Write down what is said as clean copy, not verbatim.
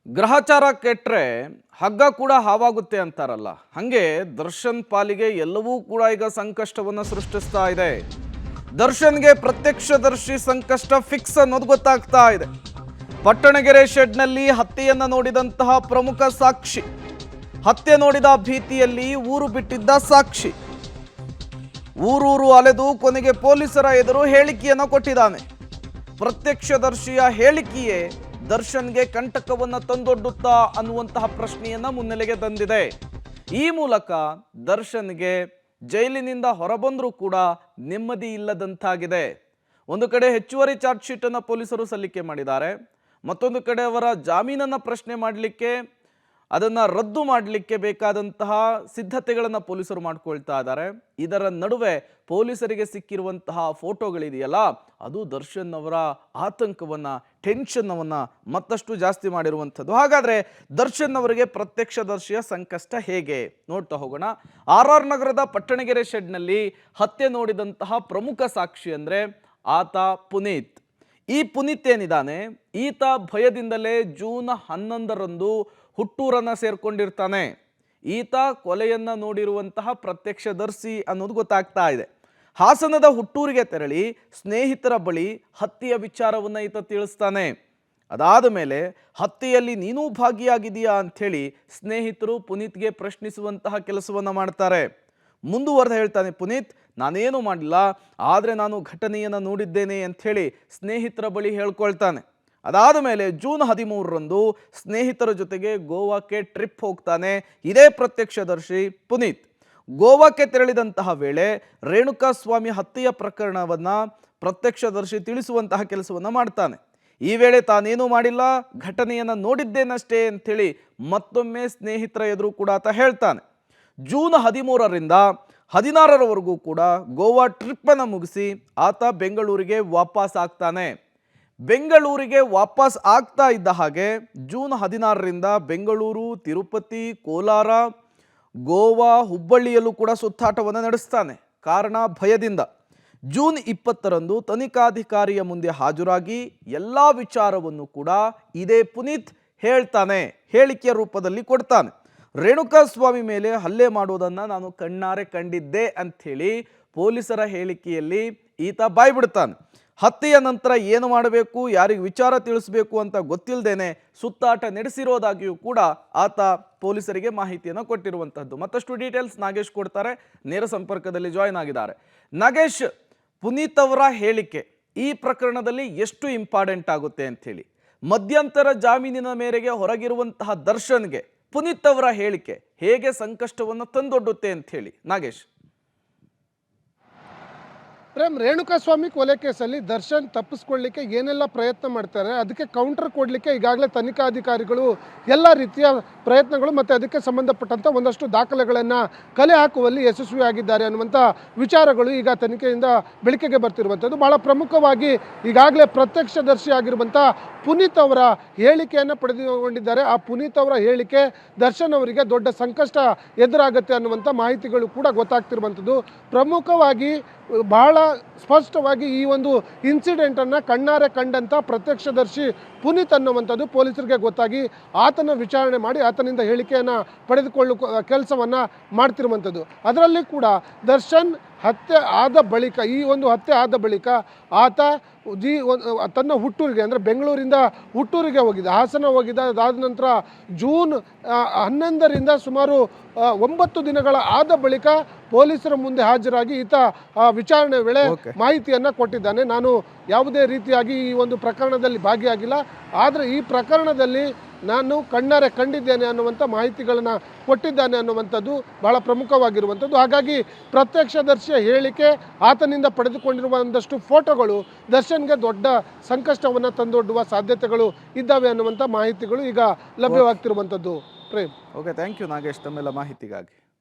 ಗ್ರಹಚಾರ ಕೆಟ್ಟರೆ ಹಗ್ಗ ಕೂಡ ಹಾವಾಗುತ್ತೆ ಅಂತಾರಲ್ಲ, ಹಂಗೆ ದರ್ಶನ್ ಪಾಲಿಗೆ ಎಲ್ಲವೂ ಕೂಡ ಈಗ ಸಂಕಷ್ಟವನ್ನು ಸೃಷ್ಟಿಸ್ತಾ ಇದೆ. ದರ್ಶನ್ಗೆ ಪ್ರತ್ಯಕ್ಷದರ್ಶಿ ಸಂಕಷ್ಟ ಫಿಕ್ಸ್ ಅನ್ನೋದು ಗೊತ್ತಾಗ್ತಾ ಇದೆ. ಪಟ್ಟಣಗೆರೆ ಶೆಡ್ನಲ್ಲಿ ಹತ್ಯೆಯನ್ನು ನೋಡಿದಂತಹ ಪ್ರಮುಖ ಸಾಕ್ಷಿ, ಹತ್ಯೆ ನೋಡಿದ ಭೀತಿಯಲ್ಲಿ ಊರು ಬಿಟ್ಟಿದ್ದ ಸಾಕ್ಷಿ, ಊರೂರು ಅಲೆದು ಕೊನೆಗೆ ಪೊಲೀಸರ ಎದುರು ಹೇಳಿಕೆಯನ್ನು ಕೊಟ್ಟಿದ್ದಾನೆ. ಪ್ರತ್ಯಕ್ಷದರ್ಶಿಯ ಹೇಳಿಕೆಯೇ ದರ್ಶನ್ಗೆ ಕಂಟಕವನ್ನು ತಂದೊಡ್ಡುತ್ತಾ ಅನ್ನುವಂತಹ ಪ್ರಶ್ನೆಯನ್ನ ಮುನ್ನೆಲೆಗೆ ತಂದಿದೆ. ಈ ಮೂಲಕ ದರ್ಶನ್ಗೆ ಜೈಲಿನಿಂದ ಹೊರಬಂದರೂ ಕೂಡ ನೆಮ್ಮದಿ ಇಲ್ಲದಂತಾಗಿದೆ. ಒಂದು ಕಡೆ ಹೆಚ್ಚುವರಿ ಚಾರ್ಜ್ ಶೀಟ್ ಅನ್ನು ಪೊಲೀಸರು ಸಲ್ಲಿಕೆ ಮಾಡಿದ್ದಾರೆ, ಮತ್ತೊಂದು ಕಡೆ ಅವರ ಜಾಮೀನನ್ನು ಪ್ರಶ್ನೆ ಮಾಡಲಿಕ್ಕೆ, ಅದನ್ನು ರದ್ದು ಮಾಡಲಿಕ್ಕೆ ಬೇಕಾದಂತಹ ಸಿದ್ಧತೆಗಳನ್ನು ಪೊಲೀಸರು ಮಾಡ್ಕೊಳ್ತಾ ಇದ್ದಾರೆ. ಇದರ ನಡುವೆ ಪೊಲೀಸರಿಗೆ ಸಿಕ್ಕಿರುವಂತಹ ಫೋಟೋಗಳಿದೆಯಲ್ಲ, ಅದು ದರ್ಶನ್ ಅವರ ಆತಂಕವನ್ನು, ಟೆನ್ಷನ್ನವನ್ನು ಮತ್ತಷ್ಟು ಜಾಸ್ತಿ ಮಾಡಿರುವಂಥದ್ದು. ಹಾಗಾದರೆ ದರ್ಶನ್ ಅವರಿಗೆ ಪ್ರತ್ಯಕ್ಷದರ್ಶಿಯ ಸಂಕಷ್ಟ ಹೇಗೆ ನೋಡ್ತಾ ಹೋಗೋಣ. RR ನಗರದ ಪಟ್ಟಣಗೆರೆ ಶೆಡ್ನಲ್ಲಿ ಹತ್ಯೆ ನೋಡಿದಂತಹ ಪ್ರಮುಖ ಸಾಕ್ಷಿ ಅಂದರೆ ಆತ ಪುನೀತ್. ಈ ಪುನೀತ್ ಏನಿದ್ದಾನೆ, ಈತ ಭಯದಿಂದಲೇ ಜೂನ್ 11ರಂದು ಹುಟ್ಟೂರನ್ನು ಸೇರ್ಕೊಂಡಿರ್ತಾನೆ. ಈತ ಕೊಲೆಯನ್ನ ನೋಡಿರುವಂತಹ ಪ್ರತ್ಯಕ್ಷದರ್ಶಿ ಅನ್ನೋದು ಗೊತ್ತಾಗ್ತಾ ಇದೆ. ಹಾಸನದ ಹುಟ್ಟೂರಿಗೆ ತೆರಳಿ ಸ್ನೇಹಿತರ ಬಳಿ ಹತ್ಯೆಯ ವಿಚಾರವನ್ನು ಈತ ತಿಳಿಸ್ತಾನೆ. ಅದಾದ ಮೇಲೆ ಹತ್ಯೆಯಲ್ಲಿ ನೀನೂ ಭಾಗಿಯಾಗಿದೆಯಾ ಅಂಥೇಳಿ ಸ್ನೇಹಿತರು ಪುನೀತ್ಗೆ ಪ್ರಶ್ನಿಸುವಂತಹ ಕೆಲಸವನ್ನು ಮಾಡ್ತಾರೆ. ಮುಂದುವರೆದು ಹೇಳ್ತಾನೆ ಪುನೀತ್, ನಾನೇನು ಮಾಡಿಲ್ಲ, ಆದರೆ ನಾನು ಘಟನೆಯನ್ನು ನೋಡಿದ್ದೇನೆ ಅಂಥೇಳಿ ಸ್ನೇಹಿತರ ಬಳಿ ಹೇಳ್ಕೊಳ್ತಾನೆ. ಅದಾದ ಮೇಲೆ ಜೂನ್ 13ರಂದು ಸ್ನೇಹಿತರ ಜೊತೆಗೆ ಗೋವಾಕ್ಕೆ ಟ್ರಿಪ್ ಹೋಗ್ತಾನೆ ಇದೇ ಪ್ರತ್ಯಕ್ಷದರ್ಶಿ ಪುನೀತ್. ಗೋವಾಕ್ಕೆ ತೆರಳಿದಂತಹ ವೇಳೆ ರೇಣುಕಾಸ್ವಾಮಿ ಹತ್ಯೆಯ ಪ್ರಕರಣವನ್ನು ಪ್ರತ್ಯಕ್ಷದರ್ಶಿ ತಿಳಿಸುವಂತಹ ಕೆಲಸವನ್ನು ಮಾಡ್ತಾನೆ. ಈ ವೇಳೆ ತಾನೇನೂ ಮಾಡಿಲ್ಲ, ಘಟನೆಯನ್ನು ನೋಡಿದ್ದೇನಷ್ಟೇ ಅಂಥೇಳಿ ಮತ್ತೊಮ್ಮೆ ಸ್ನೇಹಿತರ ಎದುರು ಕೂಡ ಆತ ಹೇಳ್ತಾನೆ. ಜೂನ್ 13ರಿಂದ 16ರವರೆಗೂ ಕೂಡ ಗೋವಾ ಟ್ರಿಪ್ಪನ್ನು ಮುಗಿಸಿ ಆತ ಬೆಂಗಳೂರಿಗೆ ವಾಪಸ್ ಆಗ್ತಾನೆ. ಬೆಂಗಳೂರಿಗೆ ವಾಪಸ್ ಆಗ್ತಾ ಇದ್ದ ಹಾಗೆ ಜೂನ್ 16ರಿಂದ ಬೆಂಗಳೂರು, ತಿರುಪತಿ, ಕೋಲಾರ, ಗೋವಾ, ಹುಬ್ಬಳ್ಳಿಯಲ್ಲೂ ಕೂಡ ಸುತ್ತಾಟವನ್ನು ನಡೆಸ್ತಾನೆ. ಕಾರಣ ಭಯದಿಂದ. ಜೂನ್ 20ರಂದು ತನಿಖಾಧಿಕಾರಿಯ ಮುಂದೆ ಹಾಜರಾಗಿ ಎಲ್ಲ ವಿಚಾರವನ್ನು ಕೂಡ ಇದೇ ಪುನೀತ್ ಹೇಳ್ತಾನೆ, ಹೇಳಿಕೆಯ ರೂಪದಲ್ಲಿ ಕೊಡ್ತಾನೆ. ರೇಣುಕಾಸ್ವಾಮಿ ಮೇಲೆ ಹಲ್ಲೆ ಮಾಡೋದನ್ನು ನಾನು ಕಣ್ಣಾರೆ ಕಂಡಿದ್ದೆ ಅಂಥೇಳಿ ಪೊಲೀಸರ ಹೇಳಿಕೆಯಲ್ಲಿ ಈತ ಬಾಯ್ಬಿಡ್ತಾನೆ. ಹತ್ಯೆಯ ನಂತರ ಏನು ಮಾಡಬೇಕು, ಯಾರಿಗೆ ವಿಚಾರ ತಿಳಿಸಬೇಕು ಅಂತ ಗೊತ್ತಿಲ್ಲದೇನೆ ಸುತ್ತಾಟ ನಡೆಸಿರೋದಾಗಿಯೂ ಕೂಡ ಆತ ಪೊಲೀಸರಿಗೆ ಮಾಹಿತಿಯನ್ನು ಕೊಟ್ಟಿರುವಂಥದ್ದು. ಮತ್ತಷ್ಟು ಡೀಟೇಲ್ಸ್ ನಾಗೇಶ್ ಕೊಡ್ತಾರೆ, ನೇರ ಸಂಪರ್ಕದಲ್ಲಿ ಜಾಯ್ನ್ ಆಗಿದ್ದಾರೆ. ನಾಗೇಶ್, ಪುನೀತ್ ಅವರ ಹೇಳಿಕೆ ಈ ಪ್ರಕರಣದಲ್ಲಿ ಎಷ್ಟು ಇಂಪಾರ್ಟೆಂಟ್ ಆಗುತ್ತೆ ಅಂಥೇಳಿ, ಮಧ್ಯಂತರ ಜಾಮೀನಿನ ಮೇರೆಗೆ ಹೊರಗಿರುವಂತಹ ದರ್ಶನ್ಗೆ ಪುನೀತ್ ಅವರ ಹೇಳಿಕೆ ಹೇಗೆ ಸಂಕಷ್ಟವನ್ನು ತಂದೊಡ್ಡುತ್ತೆ ಅಂಥೇಳಿ ನಾಗೇಶ್? ಪ್ರೇಮ್, ರೇಣುಕಾಸ್ವಾಮಿ ಕೊಲೆ ಕೇಸಲ್ಲಿ ದರ್ಶನ್ ತಪ್ಪಿಸ್ಕೊಳ್ಳಿಕ್ಕೆ ಏನೆಲ್ಲ ಪ್ರಯತ್ನ ಮಾಡ್ತಾರೆ, ಅದಕ್ಕೆ ಕೌಂಟರ್ ಕೊಡಲಿಕ್ಕೆ ಈಗಾಗಲೇ ತನಿಖಾಧಿಕಾರಿಗಳು ಎಲ್ಲ ರೀತಿಯ ಪ್ರಯತ್ನಗಳು ಮತ್ತು ಅದಕ್ಕೆ ಸಂಬಂಧಪಟ್ಟಂಥ ಒಂದಷ್ಟು ದಾಖಲೆಗಳನ್ನು ಕಲೆ ಹಾಕುವಲ್ಲಿ ಯಶಸ್ವಿಯಾಗಿದ್ದಾರೆ ಅನ್ನುವಂಥ ವಿಚಾರಗಳು ಈಗ ತನಿಖೆಯಿಂದ ಬೆಳಕಿಗೆ ಬರ್ತಿರುವಂಥದ್ದು. ಭಾಳ ಪ್ರಮುಖವಾಗಿ ಈಗಾಗಲೇ ಪ್ರತ್ಯಕ್ಷದರ್ಶಿ ಆಗಿರುವಂಥ ಪುನೀತ್ ಅವರ ಹೇಳಿಕೆಯನ್ನು ಪಡೆದುಕೊಂಡಿದ್ದಾರೆ. ಆ ಪುನೀತ್ ಅವರ ಹೇಳಿಕೆ ದರ್ಶನ್ ಅವರಿಗೆ ದೊಡ್ಡ ಸಂಕಷ್ಟ ಎದುರಾಗುತ್ತೆ ಅನ್ನುವಂಥ ಮಾಹಿತಿಗಳು ಕೂಡ ಗೊತ್ತಾಗ್ತಿರುವಂಥದ್ದು. ಪ್ರಮುಖವಾಗಿ ಬಹಳ ಸ್ಪಷ್ಟವಾಗಿ ಈ ಒಂದು ಇನ್ಸಿಡೆಂಟನ್ನು ಕಣ್ಣಾರೆ ಕಂಡಂಥ ಪ್ರತ್ಯಕ್ಷದರ್ಶಿ ಪುನೀತ್ ಅನ್ನುವಂಥದ್ದು ಪೊಲೀಸರಿಗೆ ಗೊತ್ತಾಗಿ ಆತನ ವಿಚಾರಣೆ ಮಾಡಿ ಆತನಿಂದ ಹೇಳಿಕೆಯನ್ನು ಪಡೆದುಕೊಳ್ಳುವ ಕೆಲಸವನ್ನು ಮಾಡ್ತಿರುವಂಥದ್ದು. ಅದರಲ್ಲಿ ಕೂಡ ದರ್ಶನ್ ಹತ್ಯೆ ಆದ ಬಳಿಕ, ಈ ಒಂದು ಹತ್ಯೆ ಆದ ಬಳಿಕ ಆತ ತನ್ನ ಹುಟ್ಟೂರಿಗೆ ಅಂದರೆ ಬೆಂಗಳೂರಿಂದ ಹುಟ್ಟೂರಿಗೆ ಹೋಗಿದ್ದ, ಹಾಸನ ಹೋಗಿದ್ದ. ಅದಾದ ನಂತರ ಜೂನ್ 11ರಿಂದ ಸುಮಾರು 9 ದಿನಗಳ ಆದ ಬಳಿಕ ಪೊಲೀಸರ ಮುಂದೆ ಹಾಜರಾಗಿ ಈತ ವಿಚಾರಣೆ ವೇಳೆ ಮಾಹಿತಿಯನ್ನು ಕೊಟ್ಟಿದ್ದಾನೆ. ನಾನು ಯಾವುದೇ ರೀತಿಯಾಗಿ ಈ ಒಂದು ಪ್ರಕರಣದಲ್ಲಿ ಭಾಗಿಯಾಗಿಲ್ಲ, ಆದರೆ ಈ ಪ್ರಕರಣದಲ್ಲಿ ನಾನು ಕಣ್ಣಾರೆ ಕಂಡಿದ್ದೇನೆ ಅನ್ನುವಂಥ ಮಾಹಿತಿಗಳನ್ನು ಕೊಟ್ಟಿದ್ದಾನೆ ಅನ್ನುವಂಥದ್ದು ಬಹಳ ಪ್ರಮುಖವಾಗಿರುವಂಥದ್ದು. ಹಾಗಾಗಿ ಪ್ರತ್ಯಕ್ಷದರ್ಶಿಯ ಹೇಳಿಕೆ, ಆತನಿಂದ ಪಡೆದುಕೊಂಡಿರುವ ಒಂದಷ್ಟು ಫೋಟೋಗಳು ದರ್ಶನ್ಗೆ ದೊಡ್ಡ ಸಂಕಷ್ಟವನ್ನು ತಂದೊಡ್ಡುವ ಸಾಧ್ಯತೆಗಳು ಇದ್ದಾವೆ ಅನ್ನುವಂಥ ಮಾಹಿತಿಗಳು ಈಗ ಲಭ್ಯವಾಗ್ತಿರುವಂಥದ್ದು. Prem, okay, thank you Nagesh ತಮ್ಮೆಲ್ಲ ಮಾಹಿತಿಗಾಗಿ.